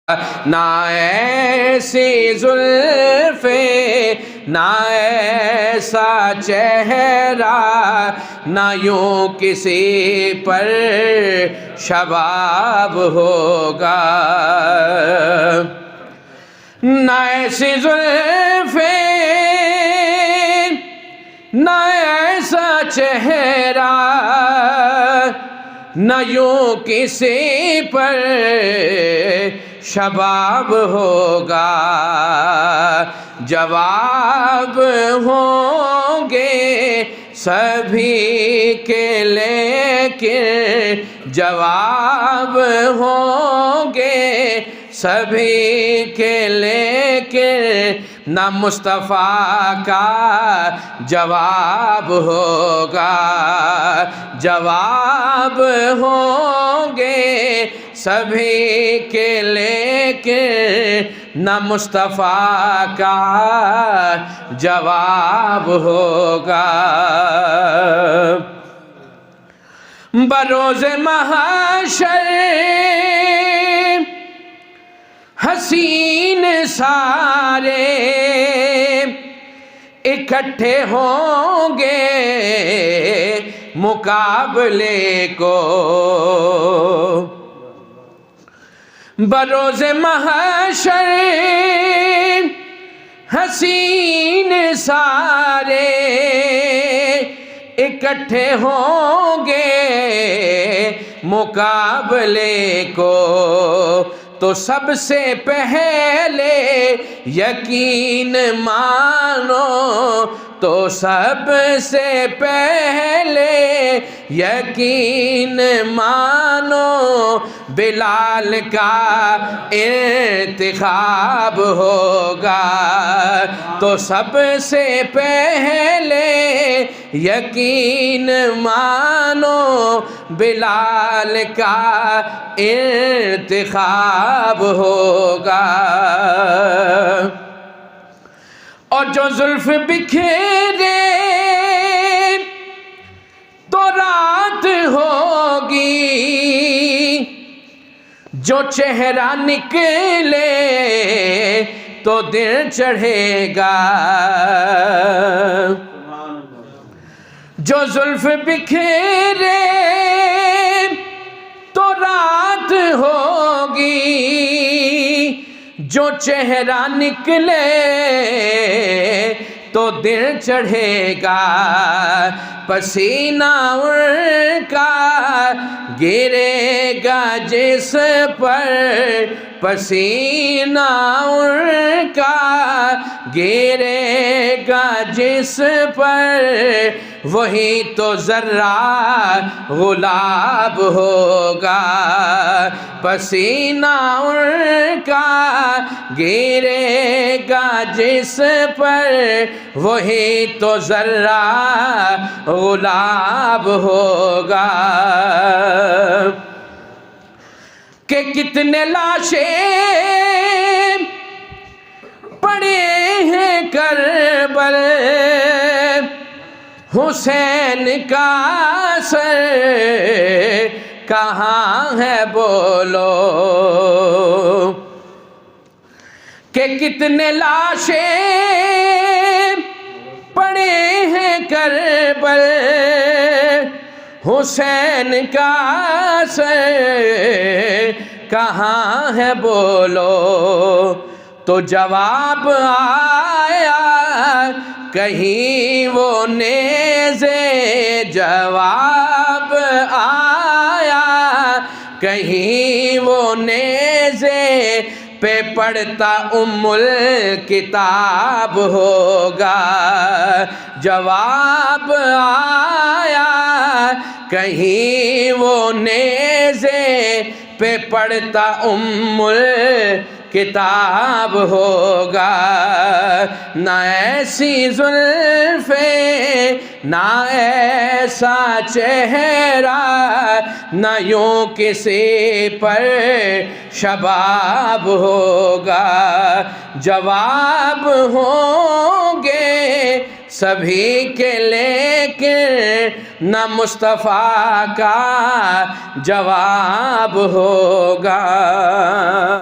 نہ ایسی زلفیں نہ ایسا چہرہ نہ یوں کسی پر شباب ہوگا نہ ایسی زلفیں نہ ایسا چہرہ نہ یوں کسی پر شباب ہوگا جواب ہوں گے سبھی کے لیکن جواب ہوں گے سبھی کے لیکن نہ مصطفیٰ کا جواب ہوگا جواب ہوں گے سبھی کے لیکن نہ مصطفیٰ کا جواب ہوگا بروز محشر حسین سارے اکٹھے ہوں گے مقابلے کو بروز محشر حسین سارے اکٹھے ہوں گے مقابلے کو تو سب سے پہلے یقین مانو تو سب سے پہلے یقین مانو بلال کا انتخاب ہوگا تو سب سے پہلے یقین مانو بلال کا انتخاب ہوگا اور جو زلف بکھرے تو رات ہوگی جو چہرہ نکلے تو دن چڑھے گا جو زلف بکھرے تو رات ہوگی جو چہرہ نکلے تو دن چڑھے گا پسینہ ان کا گرے گا جس پر پسینہ ان کا گرے گا جس پر وہی تو ذرہ غلاب ہوگا پسینہ ان کا گرے گا جس پر وہی تو ذرہ غلاب ہوگا کہ کتنے لاشیں پڑے ہیں کربل حسین کا سر کہاں ہے بولو کہ کتنے لاشیں پڑے ہیں کربل حسین کا سر کہاں ہے بولو تو جواب آیا کہیں وہ نیزے جواب آیا کہیں وہ نیزے پہ پڑھتا الکتاب ہوگا جواب آیا کہیں وہ نیزے پہ پڑھتا کتاب ہوگا نہ ایسی زلفیں نہ ایسا چہرہ نہ یوں کسی پر شباب ہوگا جواب ہوں گے سبھی کے لیکن نہ مصطفیٰ کا جواب ہوگا۔